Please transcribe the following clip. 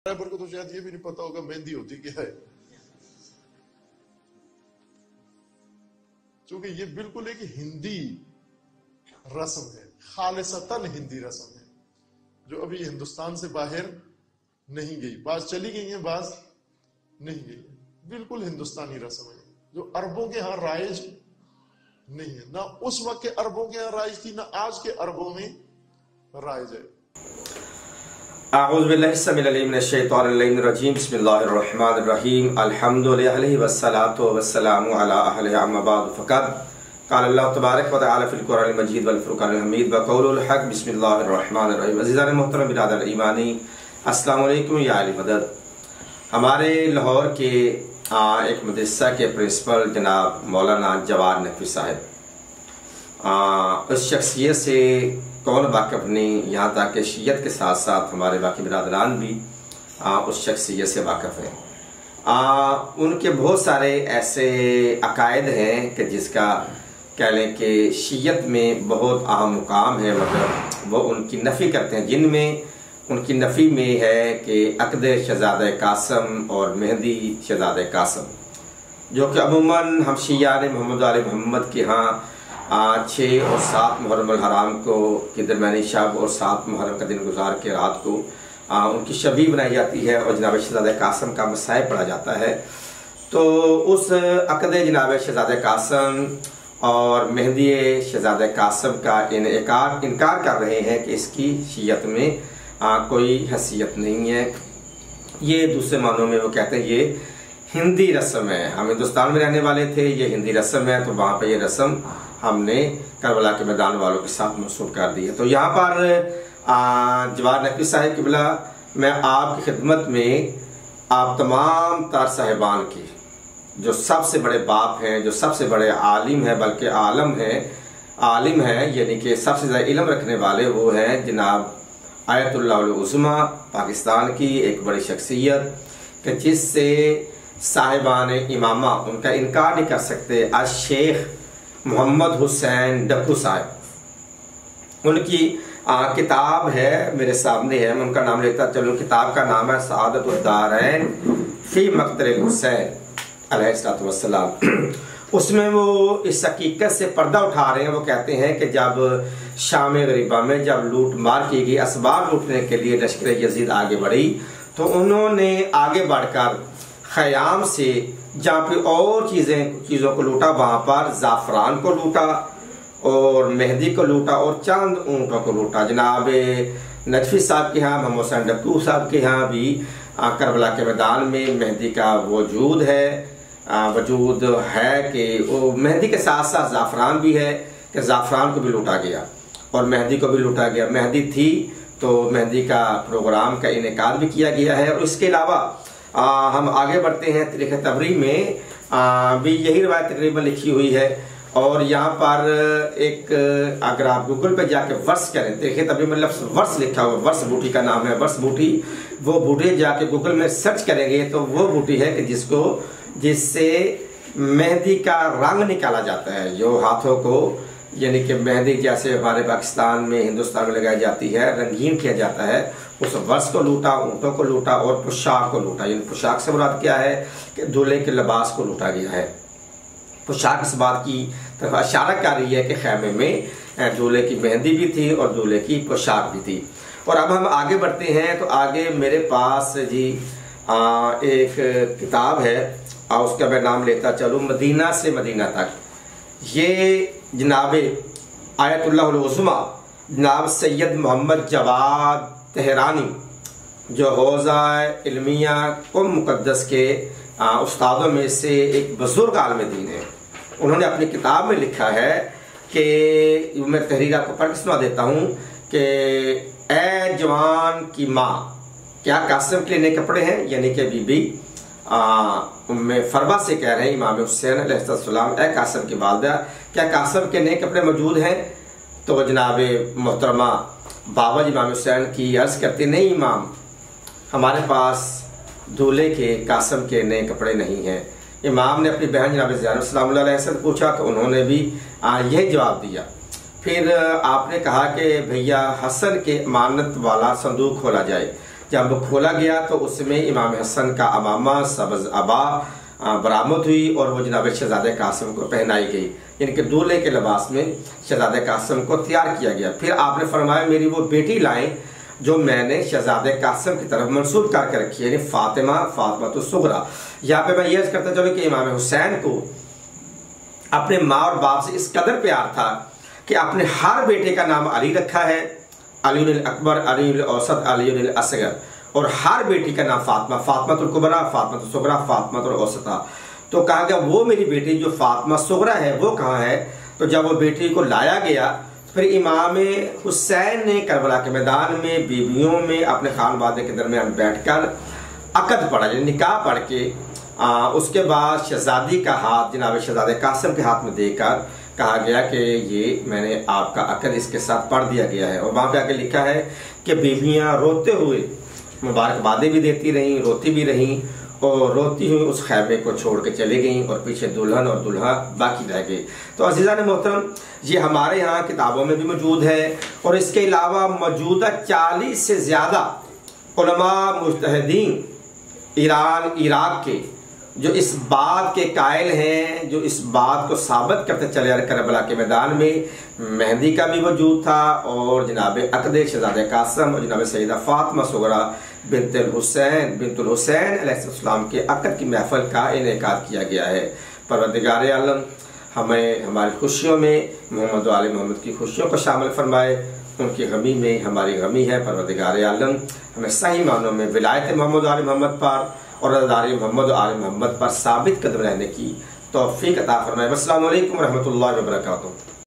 पर को तो शायद ये भी नहीं पता होगा मेहंदी होती क्या है, क्योंकि ये बिल्कुल एक हिंदी रस्म है, खालिसतन हिंदी रस्म है, जो अभी हिंदुस्तान से बाहर नहीं गई। बाज चली गई है, बाज नहीं गई है। बिल्कुल हिंदुस्तानी रस्म है जो अरबों के यहाँ राइज नहीं है, ना उस वक्त के अरबों के यहाँ राइज थी, ना आज के अरबों में राइज है। बिस्मिल्लाहिर्रहमानिर्रहीम अल्हम्दुलिल्लाहि वस्सलातु वस्सलामु अला अहलिही अम्मा बाद फ़क़द क़ाल अल्लाहु तबारक व तआला फ़िल क़ुरआनिल मजीद वल फ़ुरक़ानिल हमीद व क़ौलुल हक़। बिस्मिल्लाहिर्रहमानिर्रहीम। अज़ीज़ान मोहतरम बिरादर ईमानी, अस्सलामु अलैकुम या अहले मदद। हमारे लाहौर के एक मदरसा के प्रिंसिपल जनाब मौलाना जवाद नकवी साहब, उस शख्सियत से कौन वाक़िफ़ नहीं, यहाँ तक कि शीयत के साथ साथ हमारे बाकी बिरादरान भी उस शख्सियत से वाक़िफ़ हैं। उनके बहुत सारे ऐसे अकायद हैं कि जिसका कह लें कि शीयत में बहुत अहम मुकाम है, मगर वो उनकी नफ़ी करते हैं, जिनमें उनकी नफ़ी में है कि अक़द शहज़ादा कासिम और मेहंदी शहज़ादा कासिम, जो कि अमूमन हम शियाने मोहम्मद आले मोहम्मद के यहाँ 6 और 7 मुहर्रम हराम को की दरमियानी शब और 7 मुहर्रम का दिन गुजार के रात को उनकी शबी बनाई जाती है और जनाब शहज़ादा कासिम का मसाइब पढ़ा जाता है। तो उस अक़द जनाब शहज़ादा कासिम और मेहंदी शहज़ादा कासिम का इनकार कर रहे हैं कि इसकी शीयत में कोई हैसियत नहीं है। ये दूसरे मानों में वो कहते हैं ये हिंदी रस्म है, हम हिंदुस्तान में रहने वाले थे, ये हिंदी रस्म है, तो वहाँ पे ये रस्म हमने करबला के मैदान वालों के साथ मंसूब कर दी है। तो यहाँ पर जवाद नकवी साहब किबला, मैं आपकी खिदमत में आप तमाम तार साहिबान की जो सबसे बड़े बाप हैं, जो सबसे बड़े आलिम हैं, बल्कि आलिम है यानी कि सबसे ज़्यादा इल्म रखने वाले वो हैं जनाब आयतुल्लाह उल उज़्मा, पाकिस्तान की एक बड़ी शख्सियत कि जिससे साहिबान इमामा उनका इनकार नहीं कर सकते। आज शेख मोहम्मद हुसैन डक्कू साहब, उनकी किताब है मेरे सामने है, मैं उनका नाम लेता चलूँ। किताब का नाम है सआदतुद दारैन फी मक़तल हुसैन अलैहिस्सलातु वस्सलाम। उसमें वो इस हकीकत से पर्दा उठा रहे हैं। वो कहते हैं कि जब शाम गरीबा में जब लूट मार की गई, असबाब लूटने के लिए लश्कर यजीद आगे बढ़ी, तो उन्होंने आगे बढ़कर ख़याम से जहाँ पे और चीज़ों को लूटा, वहाँ पर ज़ाफ़रान को लूटा और मेहंदी को लूटा और चंद ऊँटों को लूटा। जनाब नजफी साहब के यहाँ, मोहम्मद हुसैन डक्कू साहब के यहाँ भी करबला के मैदान में मेहंदी का वजूद है कि वो मेहंदी के साथ साथ ज़ाफ़रान भी है कि ज़ाफ़रान को भी लूटा गया और मेहंदी को भी लूटा गया। मेहंदी थी तो मेहंदी का प्रोग्राम का इनेकाद भी किया गया है। और इसके अलावा हम आगे बढ़ते हैं, तारीख़ तबरी में भी यही रवायत तकरीबन लिखी हुई है। और यहाँ पर एक अगर आप गूगल पे जाके वर्स करें, तारीख़ तबरी में लफ्ज़ वर्स लिखा हुआ, वर्स बूटी का नाम है, वर्स बूटी, वो बूटी जाके गूगल में सर्च करेंगे तो वो बूटी है कि जिससे मेहंदी का रंग निकाला जाता है, जो हाथों को यानी कि मेहंदी जैसे हमारे पाकिस्तान में हिंदुस्तान में लगाई जाती है, रंगीन किया जाता है, उस वर्स को लूटा, ऊँटों को लूटा और पोशाक को लूटा। यानी पोशाक से मुराद क्या है कि दूल्हे के लिबास को लूटा गया है। पोशाक इस बात की तरफ इशारा कर रही है कि खैमे में दूल्हे की मेहंदी भी थी और दूल्हे की पोशाक भी थी। और अब हम आगे बढ़ते हैं तो आगे मेरे पास जी एक किताब है और उसका मैं नाम लेता चलूँ मदीना से मदीना तक। ये जनाब आयतुल्लाह उल उज़्मा जनाब सैयद मोहम्मद जवाद तेहरानी, जो हौज़ा इल्मिया कुम मुक़द्दस के उस्तादों में से एक बुज़ुर्ग आलिम दीन है, उन्होंने अपनी किताब में लिखा है कि मैं तहरीर आपको पढ़ के सुना देता हूँ कि ए जवान की माँ, क्या कासिम के लिए नए कपड़े हैं? यानी कि बीबी उम्मे फरवा से कह रहे हैं इमाम हुसैन अलैहिस्सलाम, ए कासिम की वालिदा, क्या कासिम के नए कपड़े मौजूद हैं? तो जनाब मोहतरमा बाबा जी इमाम हुसैन की अर्ज़ करते, नहीं इमाम, हमारे पास दूल्हे के कासिम के नए कपड़े नहीं हैं। इमाम ने अपनी बहन जनाब ज़ैनब सलाम अलैहा से पूछा तो उन्होंने भी यही जवाब दिया। फिर आपने कहा कि भैया हसन के अमानत वाला संदूक खोला जाए, जब वो खोला गया तो उसमें इमाम हसन का अमामा सब्ज अबा बरामद हुई और वो जनाब शहजादे कासिम को पहनाई गई, यानी कि दूल्हे के लिबास में शहजादे कासिम को तैयार किया गया। फिर आपने फरमाया मेरी वो बेटी लाएं जो मैंने शहजादे कासिम की तरफ मंसूब करके रखी है, यानी फातिमा तो सुगरा। यहाँ पे मैं ये करता चलूं कि इमाम हुसैन को अपने माँ और बाप से इस कदर प्यार था कि अपने हर बेटे का नाम अली रखा है, अली अकबर, अली औसत, अली असगर, और हर बेटी का नाम फातिमातुल कुबरा, फातिमातुल सुगरा, फातिमातुल औसता। तो कहा गया वो मेरी बेटी जो फातिमा सुगरा है वो कहाँ है। तो जब वो बेटी को लाया गया फिर इमाम हुसैन ने करबला के मैदान में बीवियों में अपने खानवादे के दरमियान बैठकर अकद पढ़ा, यानी निकाह पढ़ के उसके बाद शहजादी का हाथ जनाब शहजादे कासिम के हाथ में देकर कहा गया कि ये मैंने आपका अकद इसके साथ पढ़ दिया गया है। और वहां पे आके लिखा है कि बीवियां रोते हुए मुबारकबादें भी देती रहीं, रोती भी रहीं, और रोती हुई उस खैमे को छोड़ के चली गईं और पीछे दुल्हन और दुल्हा बाकी रह गए। तो अज़ीज़ान मोहतरम, ये हमारे यहाँ किताबों में भी मौजूद है, और इसके अलावा मौजूदा 40 से ज़्यादा उलमा मुज्तहिदीन ईरान इराक के जो इस बात के कायल हैं, जो इस बात को साबित करते चले आ रहे करबला के मैदान में मेहंदी का भी वजूद था, और जनाब अक़द शहज़ादे कासिम और जनाब सैयदा फातिमा सुगरा बिनतुल हुसैन अलैहिस्सलाम के अक़द की महफिल का इनेकाद किया गया है। परवरदिगार आलम हमें हमारी खुशियों में मोहम्मद व आले मोहम्मद की खुशियों को शामिल फरमाए, उनकी गमी में हमारी गमी है। परवरदिगार आलम हमें सही मानों में विलायत मोहम्मद व आले मोहम्मद पर और रज़ादारी मोहम्मद व आले मोहम्मद पर साबित कदम रहने की तौफीक अता फरमाए। अस्सलामु अलैकुम व रहमतुल्लाहि व बरकातुहू।